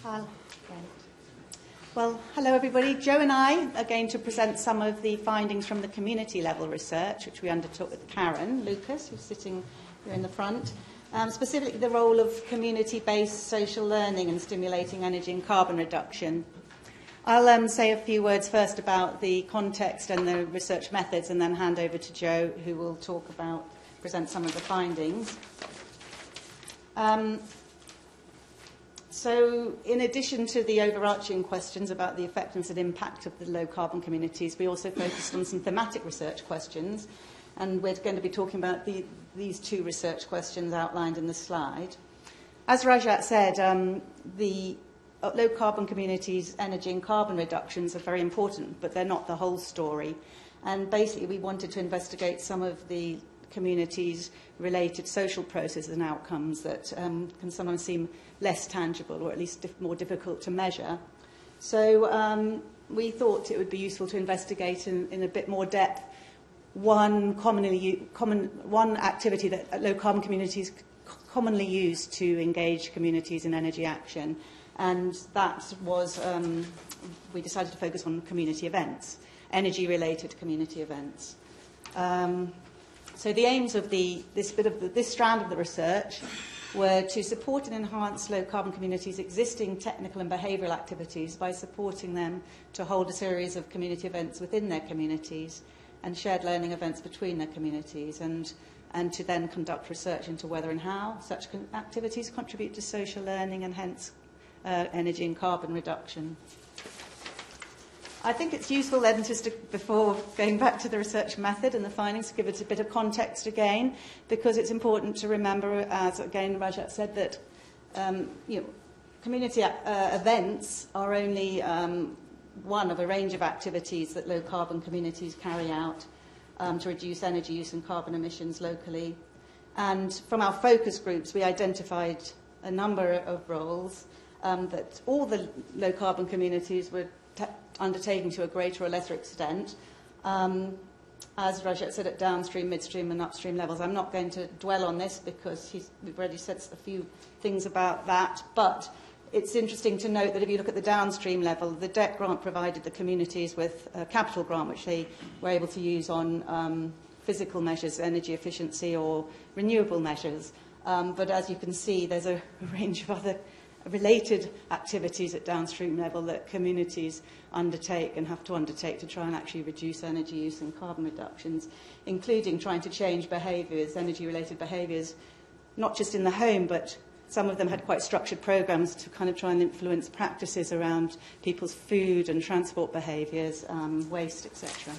Great. Well, hello everybody. Joe and I are going to present some of the findings from the community level research, which we undertook with Karen Lucas, who's sitting here in the front. Specifically the role of community-based social learning in stimulating energy and carbon reduction. I'll say a few words first about the context and the research methods, and then hand over to Joe, who will present some of the findings. So, in addition to the overarching questions about the effectiveness and impact of the low-carbon communities, we also focused on some thematic research questions, and we're going to be talking about these two research questions outlined in the slide. As Rajat said, the low-carbon communities' energy and carbon reductions are very important, but they're not the whole story. And basically, we wanted to investigate some of the communities' related social processes and outcomes that can sometimes seem less tangible, or at least more difficult to measure. So we thought it would be useful to investigate in a bit more depth one activity that low-carbon communities commonly use to engage communities in energy action. And that was, we decided to focus on community events, energy-related community events. So the aims of this strand of the research were to support and enhance low-carbon communities' existing technical and behavioural activities by supporting them to hold a series of community events within their communities and shared learning events between their communities, and to then conduct research into whether and how such activities contribute to social learning and hence energy and carbon reduction. I think it's useful then, before going back to the research method and the findings, to give it a bit of context again, because it's important to remember, as again Rajat said, that community events are only one of a range of activities that low-carbon communities carry out to reduce energy use and carbon emissions locally. And from our focus groups, we identified a number of roles that all the low-carbon communities were undertaking to a greater or lesser extent, as Rajat said, at downstream, midstream and upstream levels. I'm not going to dwell on this because we've already said a few things about that, but it's interesting to note that if you look at the downstream level, the debt grant provided the communities with a capital grant, which they were able to use on physical measures, energy efficiency or renewable measures. But as you can see, there's a range of other related activities at downstream level that communities undertake and have to undertake to try and actually reduce energy use and carbon reductions, including trying to change behaviours, energy-related behaviours, not just in the home, but some of them had quite structured programmes to kind of try and influence practices around people's food and transport behaviours, waste, etc.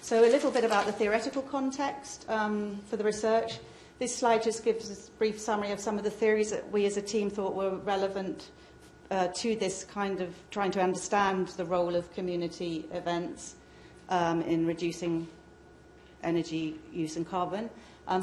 So a little bit about the theoretical context for the research. This slide just gives us a brief summary of some of the theories that we as a team thought were relevant to this kind of trying to understand the role of community events in reducing energy use and carbon.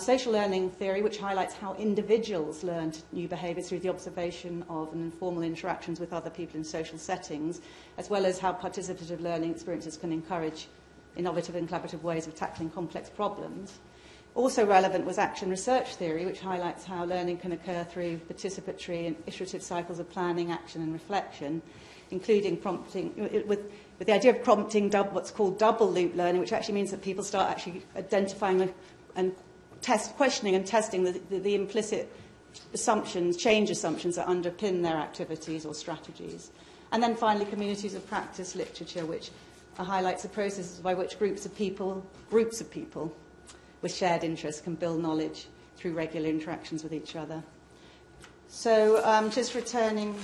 Social learning theory, which highlights how individuals learn new behaviours through the observation of and informal interactions with other people in social settings, as well as how participative learning experiences can encourage innovative and collaborative ways of tackling complex problems. Also relevant was action research theory, which highlights how learning can occur through participatory and iterative cycles of planning, action and reflection, including prompting, with the idea of prompting what's called double loop learning, which actually means that people start actually identifying and questioning and testing the implicit assumptions, change assumptions that underpin their activities or strategies. And then finally, communities of practice literature, which highlights the processes by which groups of people with shared interests can build knowledge through regular interactions with each other. So just returning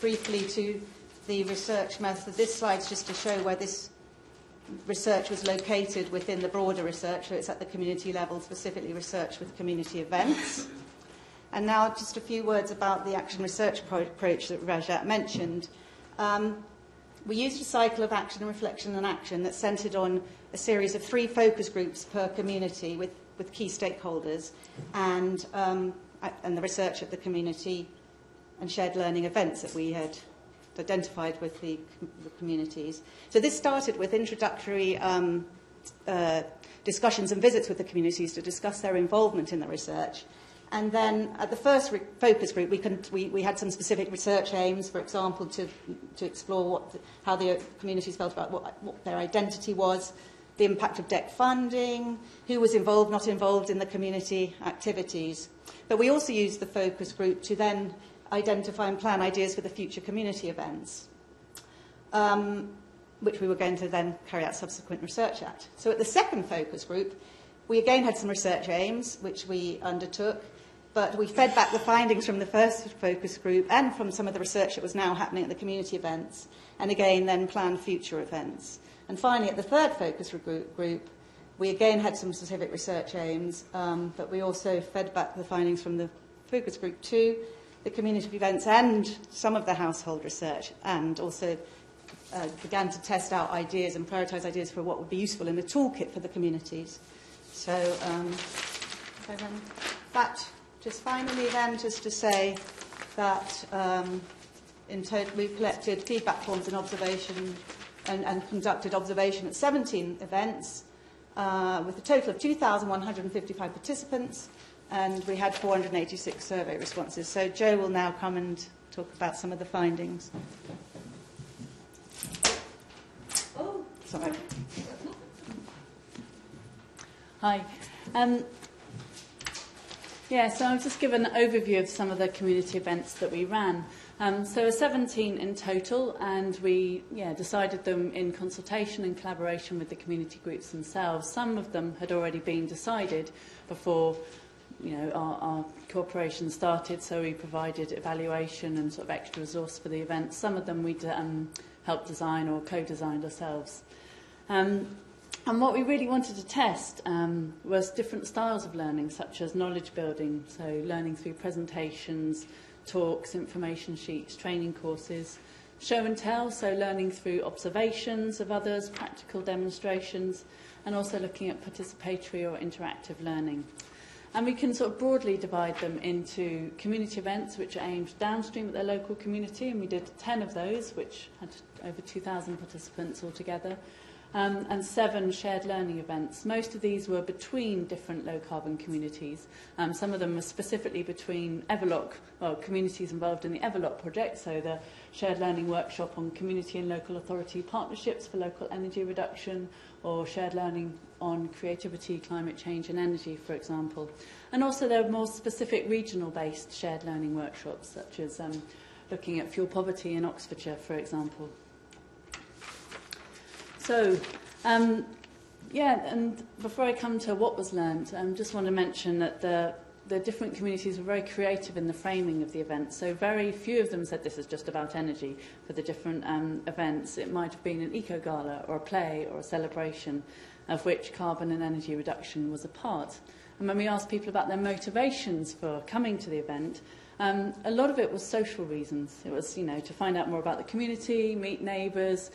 briefly to the research method, this slide's just to show where this research was located within the broader research, so it's at the community level, specifically research with community events. And now just a few words about the action research approach that Rajat mentioned. We used a cycle of action and reflection and action that centred on a series of 3 focus groups per community with key stakeholders and the research at the community and shared learning events that we had identified with the communities. So this started with introductory discussions and visits with the communities to discuss their involvement in the research. And then at the first focus group, we had some specific research aims, for example, to explore how the communities felt about what their identity was, the impact of debt funding, who was involved, not involved in the community activities. But we also used the focus group to then identify and plan ideas for the future community events, which we were going to then carry out subsequent research at. So at the second focus group, we again had some research aims, which we undertook, but we fed back the findings from the first focus group and from some of the research that was now happening at the community events, and again then planned future events. And finally, at the third focus group, we again had some specific research aims, but we also fed back the findings from the focus group to the community events and some of the household research, and also began to test out ideas and prioritise ideas for what would be useful in the toolkit for the communities. So that, just finally then, just to say that in total we've collected feedback forms and observation and conducted observation at 17 events with a total of 2,155 participants, and we had 486 survey responses. So Jo will now come and talk about some of the findings. Oh, sorry. Hi. So I'll just give an overview of some of the community events that we ran. So 17 in total, and we decided them in consultation and collaboration with the community groups themselves. Some of them had already been decided before our cooperation started, so we provided evaluation and sort of extra resource for the event. Some of them we'd helped design or co-designed ourselves. And what we really wanted to test was different styles of learning, such as knowledge building, so learning through presentations, talks, information sheets, training courses, show and tell, so learning through observations of others, practical demonstrations, and also looking at participatory or interactive learning. And we can sort of broadly divide them into community events, which are aimed downstream at their local community, and we did 10 of those, which had over 2,000 participants altogether. And 7 shared learning events. Most of these were between different low-carbon communities. Some of them were specifically between EVALOC, communities involved in the EVALOC project, so the shared learning workshop on community and local authority partnerships for local energy reduction, or shared learning on creativity, climate change and energy, for example. And also there were more specific regional-based shared learning workshops, such as looking at fuel poverty in Oxfordshire, for example. So, and before I come to what was learned, I just want to mention that the different communities were very creative in the framing of the event. So very few of them said this is just about energy for the different events. It might have been an eco-gala or a play or a celebration of which carbon and energy reduction was a part. And when we asked people about their motivations for coming to the event, a lot of it was social reasons. It was, to find out more about the community, meet neighbours,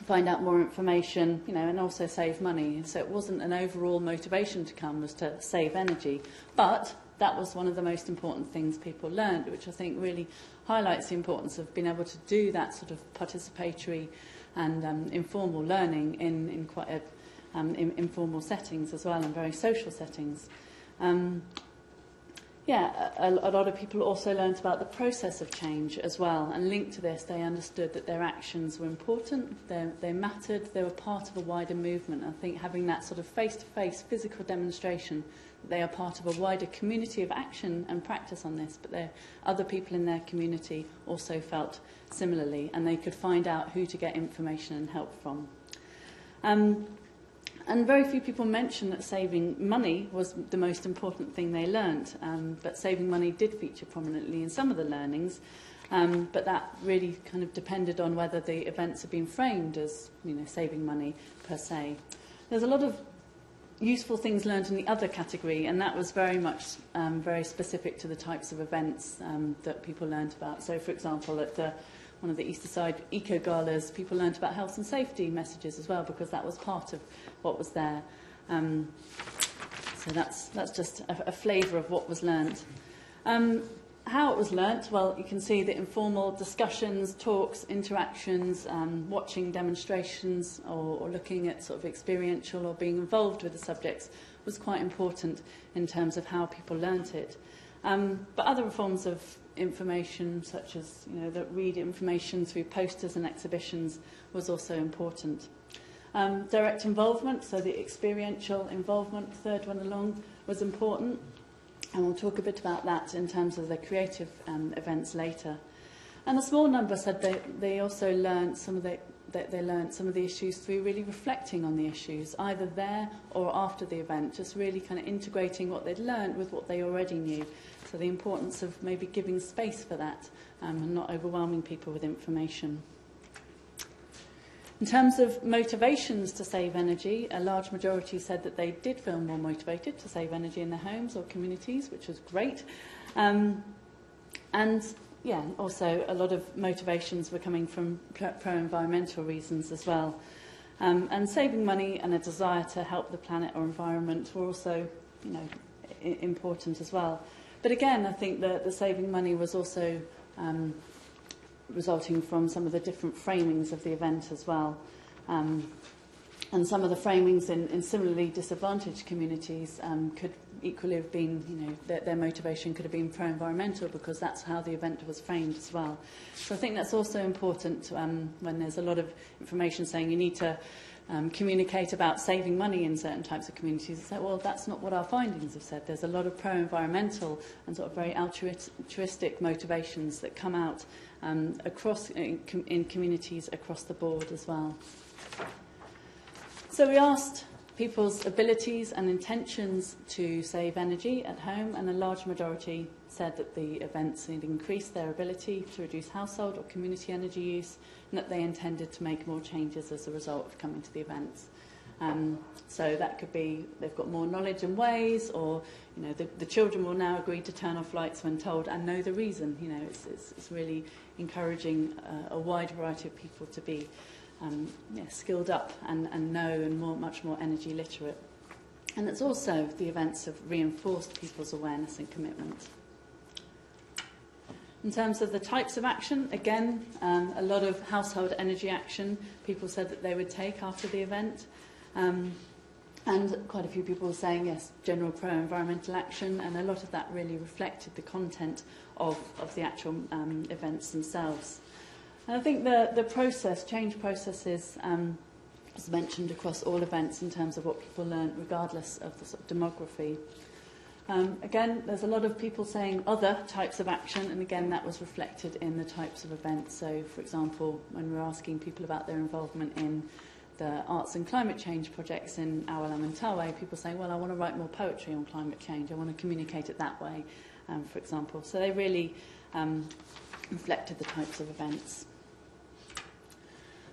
find out more information, and also save money. So it wasn't an overall motivation to come, was to save energy. But that was one of the most important things people learned, which I think really highlights the importance of being able to do that sort of participatory and informal learning in quite informal settings as well, and very social settings. A lot of people also learnt about the process of change as well, and linked to this, they understood that their actions were important, they mattered, they were part of a wider movement. I think having that sort of face-to-face physical demonstration that they are part of a wider community of action and practice on this, but other people in their community also felt similarly, and they could find out who to get information and help from. And very few people mentioned that saving money was the most important thing they learnt, but saving money did feature prominently in some of the learnings, but that really kind of depended on whether the events had been framed as, saving money per se. There's a lot of useful things learned in the other category, and that was very much very specific to the types of events that people learnt about. So, for example, at one of the Easterside eco-galas, people learnt about health and safety messages as well, because that was part of what was there. So that's just a flavour of what was learnt. how it was learnt, well, you can see that informal discussions, talks, interactions, watching demonstrations or looking at sort of experiential or being involved with the subjects was quite important in terms of how people learnt it. But other forms of information, such as that read information through posters and exhibitions, was also important. Direct involvement, so the experiential involvement, third one along, was important. And we'll talk a bit about that in terms of the creative events later. And a small number said they also learned some of the issues through really reflecting on the issues, either there or after the event, just really kind of integrating what they'd learned with what they already knew. So the importance of maybe giving space for that and not overwhelming people with information. In terms of motivations to save energy, a large majority said that they did feel more motivated to save energy in their homes or communities, which was great. And yeah, also a lot of motivations were coming from pro-environmental reasons as well. And saving money and a desire to help the planet or environment were also, important as well. But again, I think that the saving money was also resulting from some of the different framings of the event as well. And some of the framings in similarly disadvantaged communities could equally have been, their motivation could have been pro-environmental because that's how the event was framed as well. So I think that's also important when there's a lot of information saying you need to communicate about saving money in certain types of communities. Say, well, that's not what our findings have said. There's a lot of pro-environmental and sort of very altruistic motivations that come out across in communities across the board as well. So we asked people's abilities and intentions to save energy at home, and a large majority said that the events had increased their ability to reduce household or community energy use, and that they intended to make more changes as a result of coming to the events. So that could be they've got more knowledge and ways, or the children will now agree to turn off lights when told and know the reason. It's really encouraging a wide variety of people to be skilled up and know and much more energy literate. And it's also the events have reinforced people's awareness and commitment. In terms of the types of action, again, a lot of household energy action people said that they would take after the event. And quite a few people were saying, yes, general pro-environmental action, and a lot of that really reflected the content of the actual events themselves. And I think the change processes, was mentioned across all events in terms of what people learn, regardless of the sort of demography. Again, there's a lot of people saying other types of action, and again, that was reflected in the types of events. So, for example, when we're asking people about their involvement in the arts and climate change projects in Awalam and Tawe, people say, well, I want to write more poetry on climate change. I want to communicate it that way, for example. So they really reflected the types of events.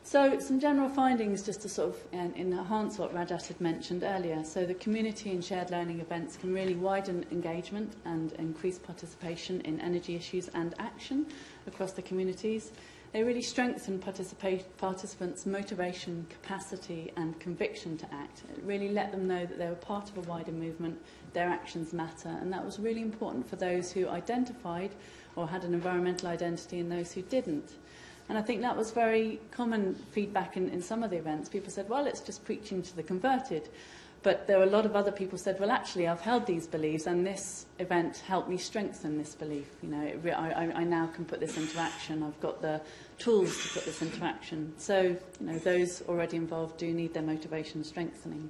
So some general findings just to sort of enhance what Rajat had mentioned earlier. So the community and shared learning events can really widen engagement and increase participation in energy issues and action across the communities. They really strengthen participants' motivation, capacity and conviction to act. It really let them know that they were part of a wider movement, their actions matter, and that was really important for those who identified or had an environmental identity and those who didn't. And I think that was very common feedback in some of the events. People said, well, it's just preaching to the converted. But there were a lot of other people who said, well, actually, I've held these beliefs, and this event helped me strengthen this belief. I now can put this into action. I've got the tools to put this into action. So, those already involved do need their motivation strengthening.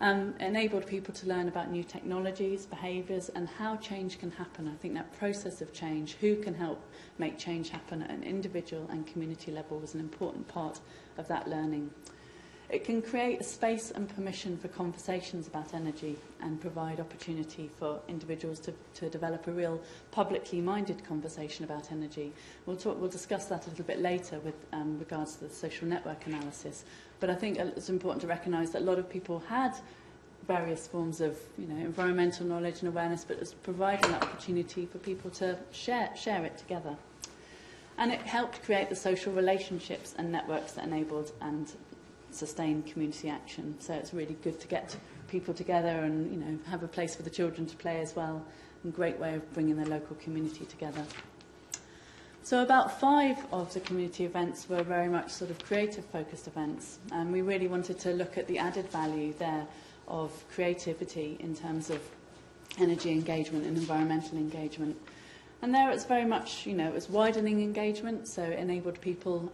Enabled people to learn about new technologies, behaviours, and how change can happen. I think that process of change, who can help make change happen at an individual and community level, was an important part of that learning. It can create a space and permission for conversations about energy and provide opportunity for individuals to develop a real publicly minded conversation about energy. We'll discuss that a little bit later with regards to the social network analysis. But I think it's important to recognise that a lot of people had various forms of environmental knowledge and awareness, but it's providing that opportunity for people to share it together. And it helped create the social relationships and networks that enabled and sustain community action. So it's really good to get people together and have a place for the children to play as well, and great way of bringing the local community together. So about 5 of the community events were very much sort of creative-focused events, and we really wanted to look at the added value there of creativity in terms of energy engagement and environmental engagement. And there it's very much, it was widening engagement, so it enabled people,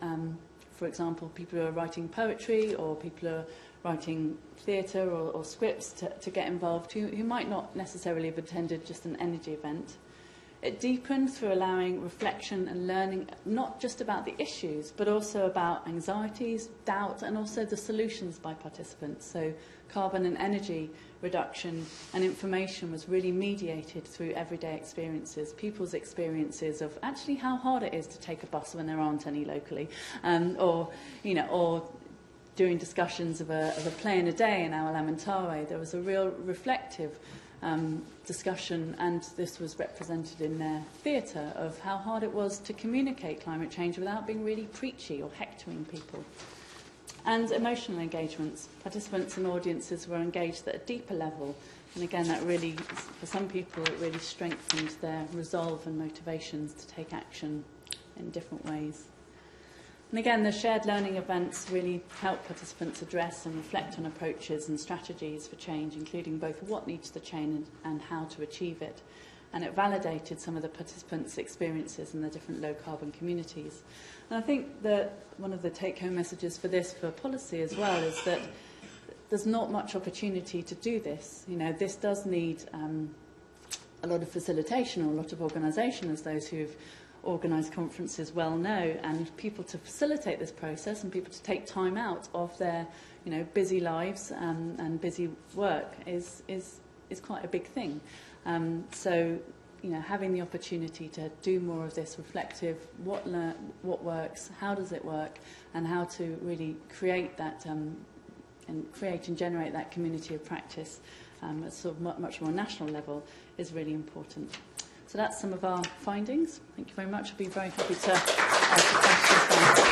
for example, people who are writing poetry or people who are writing theatre or scripts to get involved who might not necessarily have attended just an energy event. It deepened through allowing reflection and learning, not just about the issues, but also about anxieties, doubt, and also the solutions by participants. So carbon and energy reduction and information was really mediated through everyday experiences, people's experiences of actually how hard it is to take a bus when there aren't any locally, or during discussions of a play in a day in our Lamentare, there was a real reflective discussion, and this was represented in their theatre, of how hard it was to communicate climate change without being really preachy or hectoring people. And emotional engagements. Participants and audiences were engaged at a deeper level, and again that really, for some people, it really strengthened their resolve and motivations to take action in different ways. And again, the shared learning events really help participants address and reflect on approaches and strategies for change, including both what needs to change and how to achieve it. And it validated some of the participants' experiences in the different low-carbon communities. And I think that one of the take-home messages for this, for policy as well, is that there's not much opportunity to do this. This does need a lot of facilitation, or a lot of organisation, as those who've organised conferences well know, and people to facilitate this process and people to take time out of their busy lives and busy work is quite a big thing. So having the opportunity to do more of this reflective, what works, how does it work, and how to really create that and generate that community of practice at sort of much more national level is really important. So that's some of our findings. Thank you very much. I'd be very happy to answer questions now.